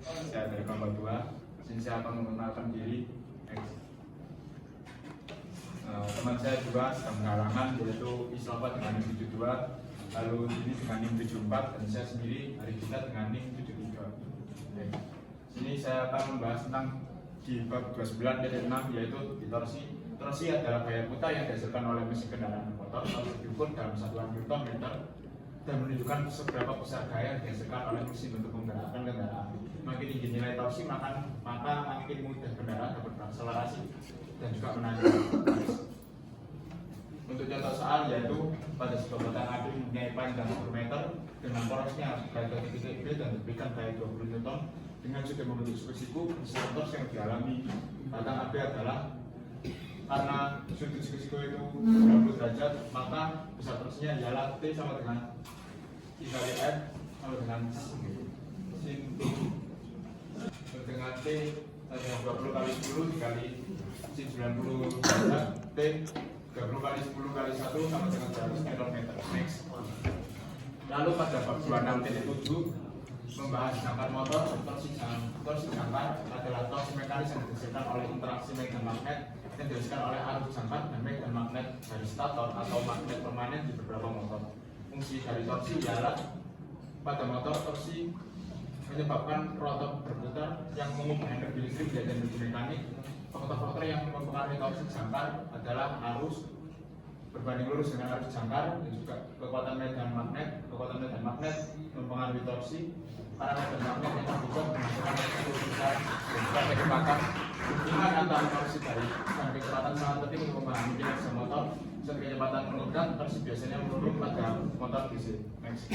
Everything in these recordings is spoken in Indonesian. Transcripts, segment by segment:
Saya dari kelompok 2. Sini saya akan mengenalkan diri. Teman saya juga sedang menghalangan, yaitu Islova dengan NIM 72, lalu ini dengan NIM 74, dan saya sendiri hari kita dengan NIM 73. Sini saya akan membahas tentang di bab 29.6, yaitu di torsi. Torsi adalah gaya putar yang dihasilkan oleh mesin kendaraan motor harus diukur dalam satuan Newton meter dan menunjukkan seberapa besar gaya yang dihasilkan oleh mesin untuk menggerakkan kendaraan. Makin tinggi nilai torsi, maka makin mudah kendaraan dapat berakselerasi dan juga menanjak. Untuk contoh soal yaitu pada sebuah batang api mempunyai panjang 10 meter dengan porosnya berada di titik B dan diberikan gaya 20 Newton dengan sudah membentuk siku-siku, besar torsi yang dialami batang api adalah karena sudut siku-siku itu 90 derajat, maka besar torsinya ialah T sama dengan I kali F sama dengan sin dengan T sama 20 kali 10 dikali sin 90 derajat, T 30 kali 10 kali 1 sama dengan 100 Nm. Next. Lalu pada bab 26.7 membahas jangkar motor. Torsi jangkar adalah torsi mekanis yang dihasilkan oleh interaksi medan magnet yang dihasilkan oleh arus jangkar dan medan magnet dari stator atau magnet permanen di beberapa motor. Fungsi dari torsi ialah pada motor torsi menyebabkan rotor berputar yang mengubah energi listrik menjadi energi mekanik. Faktor-faktor yang mempengaruhi torsi jangkar adalah arus berbanding lurus dengan arus jangkar dan juga kekuatan medan magnet. Kekuatan medan magnet mempengaruhi torsi karena medan magnet yang juga menghasilkan energi besar dan juga kecepatan. Hubungan antara torsi dari dan kecepatan sangat penting untuk memahami kinerja motor. Saat kecepatan meningkat, torsi biasanya menurun pada motor DC. Next.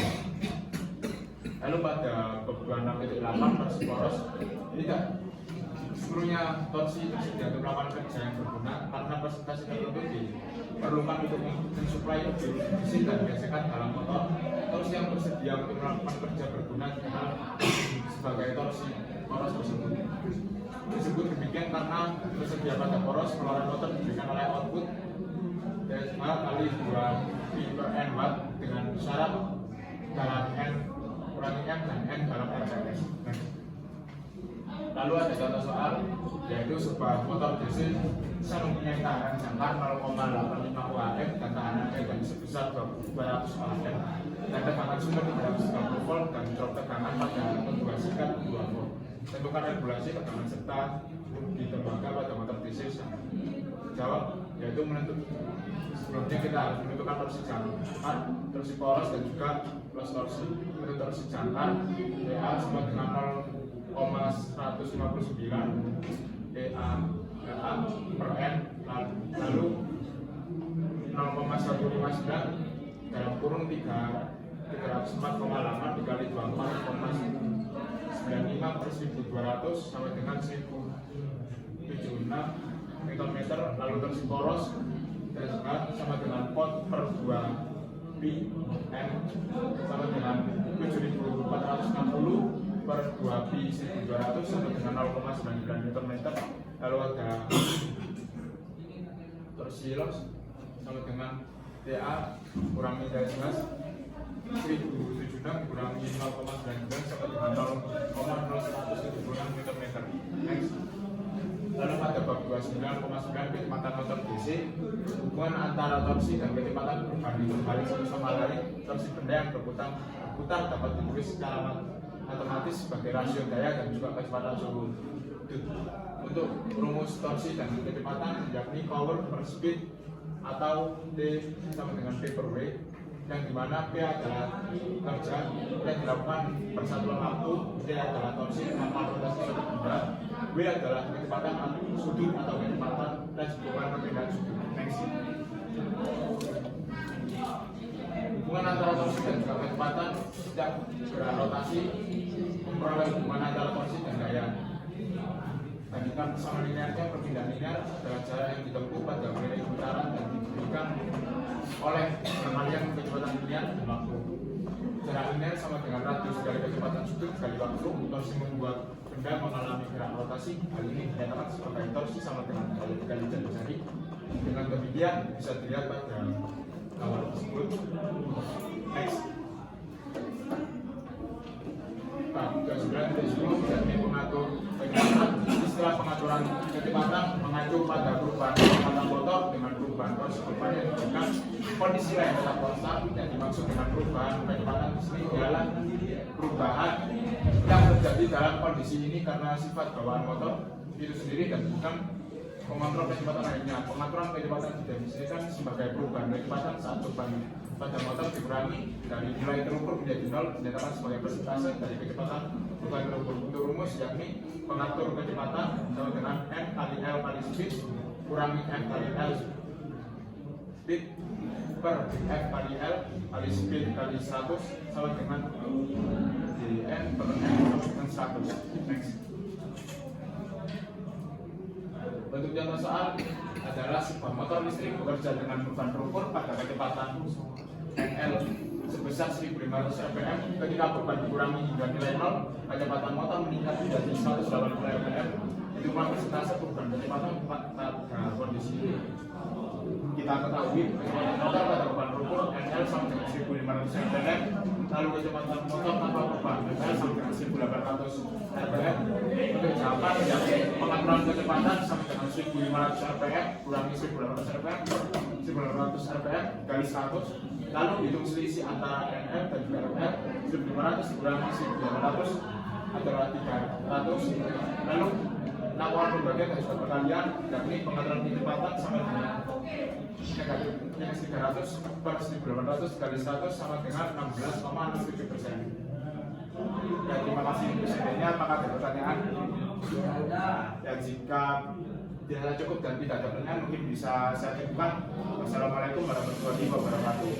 Lalu pada bab 26.8 torsi poros ini tidak seluruhnya torsi dianggap melakukan kerja yang berguna karena presentasi tertentu diperlukan untuk mensuplai mesin dan dihasilkan dalam motor. Torsi yang bersedia untuk melakukan kerja berguna dikenal sebagai torsi poros tersebut. Disebut demikian karena tersedia pada poros pengeluaran motor diberikan oleh output H kali 2 pi per n watt dengan syarat dalam n kurangi m dan n dalam RPS. Lalu ada contoh soal, yaitu sebuah motor DC mempunyai tahanan jangkar 0,85 UAM dan tahanan medan sebesar 200 UAM dan tegangan sumber 330 volt dan drop tegangan pada konjugasikan 2 volt. Tentukan regulasi tegangan serta di tembaga pada motor DC. Jawab yaitu sebelumnya kita harus menentukan torsi jangkar, torsi poros dan juga plus torsi. Untuk torsi jangkar TA sama dengan 0,159 TA per N, lalu 0,159 dalam kurung 304,8 dikali 24,95 per 1200 sampai dengan 1076 Nm. Lalu torsi poros sama dengan pot per 2 pi n sama dengan 7460 per 2 pi 1200 sama dengan 0,99 Nm. Lalu ada torsi los sama dengan TA kurangi dari 1076 kurangi 0,99 sama dengan 0,0176 Nm. Next. Lalu pada bab 29,9 kecepatan motor DC, hubungan antara torsi dan kecepatan berbanding terbalik satu sama lain. Torsi benda yang berputar dapat ditulis secara matematis sebagai rasio daya dan juga kecepatan sudut. Untuk rumus torsi dan kecepatan yakni power per speed atau T sama dengan P per W, yang dimana P adalah kerja yang dilakukan persatuan waktu, T adalah torsi maka rotasi suatu benda, W adalah kecepatan sudut atau kecepatan dan hubungan perpindahan sudut. Next. Hubungan antara torsi dan juga kecepatan sejak gerak rotasi memperoleh hubungan antara torsi dan gaya. Bandingkan bersama linearnya, perpindahan linear adalah jarak yang ditempuh pada wilayah putaran dan diberikan oleh pengalihan kecepatan linear dan waktu. Jarak linear sama dengan radius dari kecepatan sudut kali waktu. Torsi membuat benda mengalami gerak rotasi. Hal ini dinyatakan sebagai torsi sama dengan kali jari. Dengan demikian bisa dilihat pada gambar tersebut. Next. Nah, 29 dari 10 mengatur kecepatan. Istilah pengaturan kecepatan mengacu pada perubahan kecepatan motor dengan perubahan proses depan yang diberikan kondisi lain tetap konstan. Yang dimaksud dengan perubahan kecepatan di sini adalah perubahan yang terjadi dalam kondisi ini karena sifat bawaan motor itu sendiri dan bukan pengontrol kecepatan lainnya. Pengaturan kecepatan didefinisikan sebagai perubahan kecepatan saat beban pada motor dikurangi dari nilai terukur menjadi 0 dinyatakan sebagai persentase dari kecepatan perubahan terukur. Untuk rumus yakni pengatur kecepatan sama dengan M kali L kali speed kurangi M kali L speed per F kali L kali speed kali 100 sama dengan dN per M sama dengan 100. Next. Bentuk contoh soal adalah sebuah motor listrik bekerja dengan beban terukur pada kecepatan NL sebesar 1500 rpm. Ketika beban dikurangi hingga nilai 0, kecepatan motor meningkat menjadi 180 rpm. Itu persentase perubahan kecepatan pada kondisi ini. Kita ketahui kecepatan motor pada beban terukur NL sama dengan 1500 rpm. Lalu kecepatan motor tanpa beban NL sama dengan 1800 rpm. Untuk jawaban yakni pengaturan kecepatan sama dengan 1500 rpm kurangi 1800 rpm 1800 rpm kali 100. Lalu hitung selisih antara NL dan juga RPM. 1500 kurangi 1800 adalah 300. Lalu lakukan pembagian dan juga perkalian yakni pengaturan kecepatan sama dengan negatif minus 300 per 1800 kali 100 sama dengan 16,67%. Ya, terima kasih sebenarnya. Apakah ada pertanyaan? Ya, jika dirasa cukup dan tidak ada pertanyaan mungkin bisa saya cukupkan. Wassalamualaikum warahmatullahi wabarakatuh.